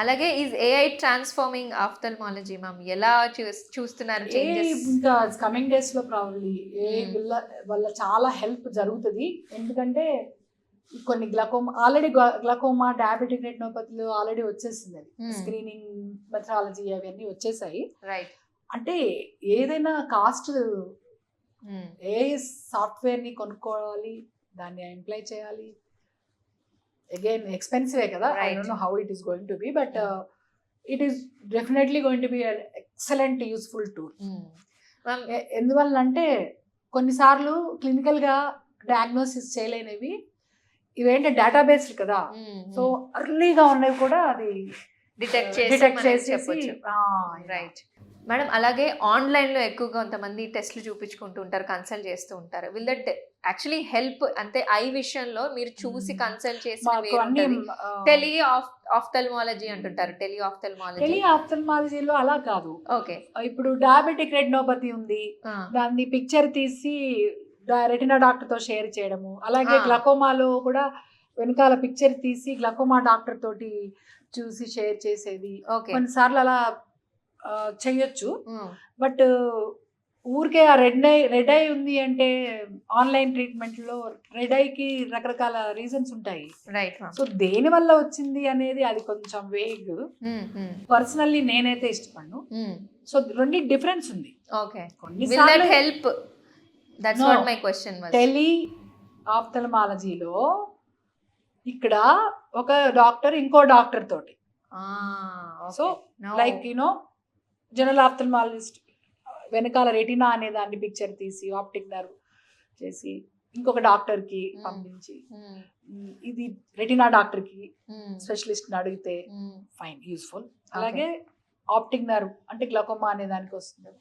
అలాగే is AI transforming ophthalmology ma'am? ఎలా చూస్తున్నారు ఏ చేంజెస్? ఇంకా కమింగ్ డేస్ లో ప్రాబ్లీ ఏ వల్ల చాలా హెల్ప్ జరుగుతుంది. ఎందుకంటే కొన్ని గ్లకోమా ఆల్రెడీ గ్లకోమా డయాబెటిక్ రెటినోపతిలో ఆల్రెడీ వచ్చేసింది. అది స్క్రీనింగ్ మెథడాలజీ అవన్నీ వచ్చేసాయి. రైట్. అంటే ఏదైనా కాస్ట్ ఏ సాఫ్ట్వేర్ ని కొనుక్కోవాలి, దాన్ని ఎంప్లాయ్ చేయాలి, అగైన్ ఎక్స్పెన్సివే కదా. I don't know how it is going to be, but it is definitely going to be excellent useful tool. ఎందువల్ల అంటే కొన్నిసార్లు క్లినికల్ గా డయాగ్నోసిస్ చేయలేనివి ఇవేంటి డేటాబేస్డ్ కదా. సో అర్లీగా ఉన్నవి కూడా అది డిటెక్ట్ చేసి చెప్పొచ్చు. Right madam. అలాగే ఆన్లైన్ లో ఎక్కువగా కొంతమంది టెస్ట్లు చూపించుకుంటూ ఉంటారు, కన్సల్ట్ చేస్తూ ఉంటారు. Will that actually help? అంటే ఐ విషయంలో మీరు చూసి కన్సల్ట్ చేసిన టెలి ఆఫ్థల్మాలజీ అంటుంటారు. టెలి ఆఫ్థల్మాలజీలో అలా కాదు. ఓకే. ఇప్పుడు డయాబెటిక్ రెటినోపతి ఉంది, దాన్ని పిక్చర్ తీసి రెటినా డాక్టర్ తో షేర్ చేయడము. అలాగే గ్లకోమాలో కూడా వెనకాల పిక్చర్ తీసి గ్లకోమా డాక్టర్ తోటి చూసి షేర్ చేసేది. కొన్నిసార్లు అలా చెయ్యొచ్చు. బట్ ఊరికే ఆ రెడ్ ఐ ఉంది అంటే ఆన్లైన్ ట్రీట్మెంట్ లో రెడ్ ఐకి రకరకాల రీజన్స్ ఉంటాయి. సో దేని వల్ల వచ్చింది అనేది అది కొంచెం వేగ్. పర్సనల్లీ నేనైతే ఇష్టపడను. సో రెండు డిఫరెన్స్ ఉంది. కొన్నిసార్లు హెల్ప్. టెలి ఆఫ్థల్మాలజీలో ఇక్కడ ఒక డాక్టర్ ఇంకో డాక్టర్ తోటి, so like you know general ophthalmologist వెనకాల రెటినా అనే దాన్ని పిక్చర్ తీసి ఆప్టిక్ నర్వ్ చేసి ఇంకొక డాక్టర్ కి పంపించి, ఇది రెటినా డాక్టర్ కి స్పెషలిస్ట్ అడిగితే ఫైన్ యూస్ఫుల్. అలాగే ఆప్టిక్ నర్వ్ అంటే గ్లకోమా అనే దానికి వస్తుంది,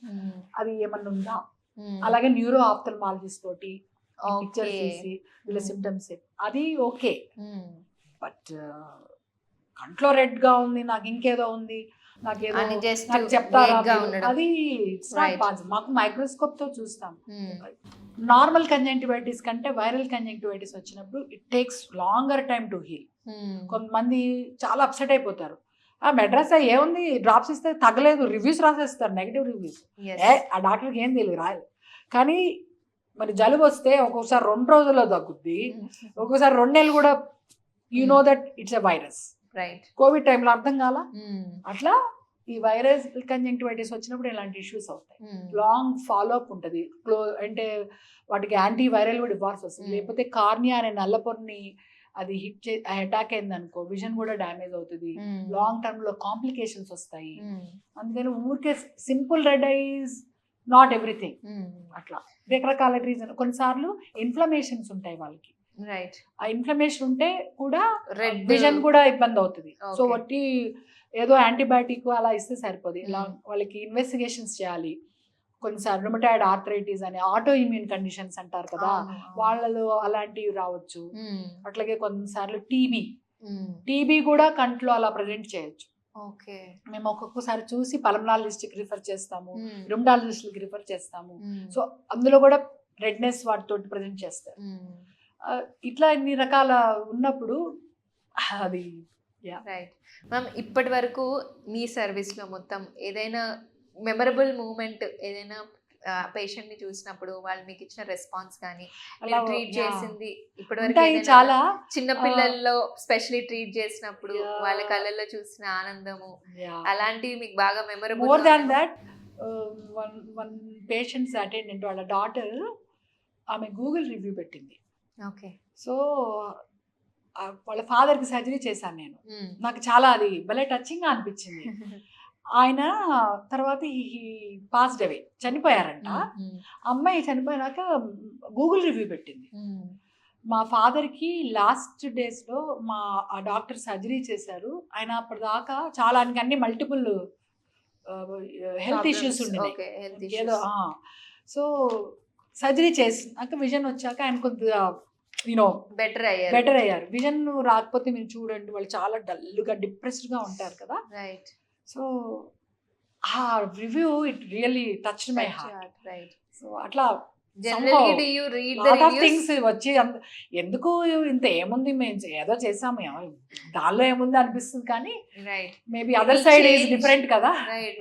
అది ఏమన్నా ఉందా. అలాగే న్యూరో ఆఫ్థల్మాలజిస్ట్ తోటి పిక్చర్ తీసి వీళ్ళ సిమ్టమ్స్ అది ఓకే. బట్ కంట్లో రెడ్ గా ఉంది, నాకు ఇంకేదో ఉంది, నాకేదో చెప్తారా అది మాకు మైక్రోస్కోప్ తో చూస్తాం. నార్మల్ కంజంక్టివైటిస్ కంటే వైరల్ కంజంక్టివైటిస్ వచ్చినప్పుడు it takes longer time to heal. కొంతమంది చాలా అప్సెట్ అయిపోతారు. మెడ్రాస్ ఏముంది, డ్రాప్స్ ఇస్తే తగ్గలేదు, రివ్యూస్ రాసేస్తారు, నెగిటివ్ రివ్యూస్. ఆ డాక్టర్కి ఏం తెలియదు, రాయలేదు. కానీ మరి జలుబు వస్తే ఒక్కొక్కసారి 2 రోజుల్లో తగ్గుద్ది, ఒక్కొక్కసారి 2 నెలలు కూడా. You know that it's a virus. Covid టైంలో అర్థం కాల. అట్లా ఈ వైరస్ కంజంక్టివైటిస్ వచ్చినప్పుడు ఇలాంటి ఇష్యూస్ అవుతాయి. లాంగ్ ఫాలో అప్ ఉంటుంది. అంటే వాటికి యాంటీ వైరల్ కూడా ఇవ్వాల్సి వస్తుంది. లేకపోతే కార్నియా అనే నల్లపొరని అది అటాక్ అయింది అనుకో, విజన్ కూడా డ్యామేజ్ అవుతుంది. లాంగ్ టర్మ్ లో కాంప్లికేషన్స్ వస్తాయి. అందుకని ఊరికే simple red ice not everything. అట్లా రకరకాల రీజన్. కొన్నిసార్లు ఇన్ఫ్లమేషన్స్ ఉంటాయి వాళ్ళకి. ఆ ఇన్ఫ్లమేషన్ ఉంటే కూడా విజన్ కూడా ఇబ్బంది అవుతుంది. సో వట్టి ఏదో యాంటీబయాటిక్ అలా ఇస్తే సరిపోదు. ఇలా వాళ్ళకి ఇన్వెస్టిగేషన్స్ చేయాలి. కొన్నిసార్లు రుమటాయిడ్ ఆర్థరైటిస్ అనే ఆటో ఇమ్యూన్ కండిషన్స్ అంటారు కదా, వాళ్ళలో అలాంటివి రావచ్చు. అట్లాగే కొన్నిసార్లు టీబీ కూడా కంట్లో అలా ప్రజెంట్ చేయొచ్చు. మేము ఒక్కొక్కసారి చూసి పల్మనాలజిస్ట్ రిఫర్ చేస్తాము, రుమటాలజిస్ట్ రిఫర్ చేస్తాము. సో అందులో కూడా రెడ్నెస్ వాటితో ప్రజెంట్ చేస్తారు. ఇట్లా ఇన్ని రకాల ఉన్నప్పుడు అది రైట్. మ్యామ్, ఇప్పటి వరకు మీ సర్వీస్ లో మొత్తం ఏదైనా మెమరబుల్ మూమెంట్, ఏదైనా పేషెంట్ ని చూసినప్పుడు వాళ్ళు మీకు ఇచ్చిన రెస్పాన్స్ కానీ, ట్రీట్ చేసింది ఇప్పటివరకు చాలా చిన్న పిల్లల్లో స్పెషల్లీ ట్రీట్ చేసినప్పుడు వాళ్ళ కళ్ళల్లో చూసిన ఆనందము, అలాంటివి మీకు బాగా memorable? More than that, one patients attendant వాళ్ళ డాటర్ ఆమె గూగుల్ రివ్యూ పెట్టింది. ఓకే. సో వాళ్ళ ఫాదర్కి సర్జరీ చేశాను నేను. నాకు చాలా అది భలే టచింగ్గా అనిపించింది. ఆయన తర్వాత పాస్డ్ అవే, చనిపోయారంట. అమ్మాయి చనిపోయినాక గూగుల్ రివ్యూ పెట్టింది. మా ఫాదర్కి లాస్ట్ డేస్లో ఆ డాక్టర్ సర్జరీ చేశారు. ఆయన అప్పటిదాకా చాలా అన్ని మల్టిపుల్ హెల్త్ ఇష్యూస్ ఉండేవి ఏదో. సో సర్జరీ చేసినాక విజన్ వచ్చాక ఆయన కొద్దిగా బెటర్ అయ్యారు. విజన్ రాకపోతే మీరు చూడండి, వాళ్ళు చాలా డల్గా డిప్రెస్డ్గా ఉంటారు కదా. సో ఆ review it really touched my heart. So అట్లా generally do you read the lot of reviews? Things వచ్చి ఎందుకు ఇంత ఏముంది మేము ఏదో చేసాము దానిలో ఏముంది అనిపిస్తుంది కానీ right. Maybe It other will side is change. Different కదా. రైట్.